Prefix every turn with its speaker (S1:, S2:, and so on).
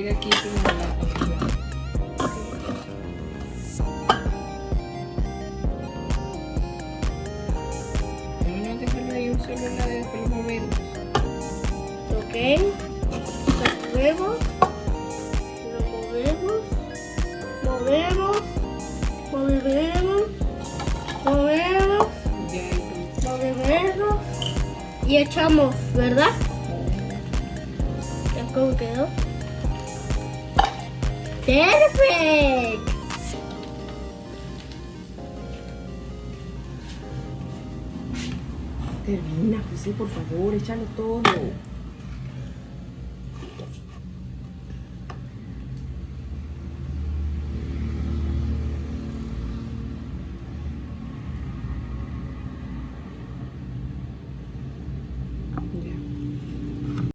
S1: caiga aquí como la... No dejarlo ahí un solo lado y después lo movemos.
S2: Ok. Lo movemos. Movemos.
S1: Ya ahí está.
S2: Movemos. Y echamos, ¿verdad? ¿Ya cómo quedó? ¡Perfecto!
S1: Termina, José, por favor, échalo todo.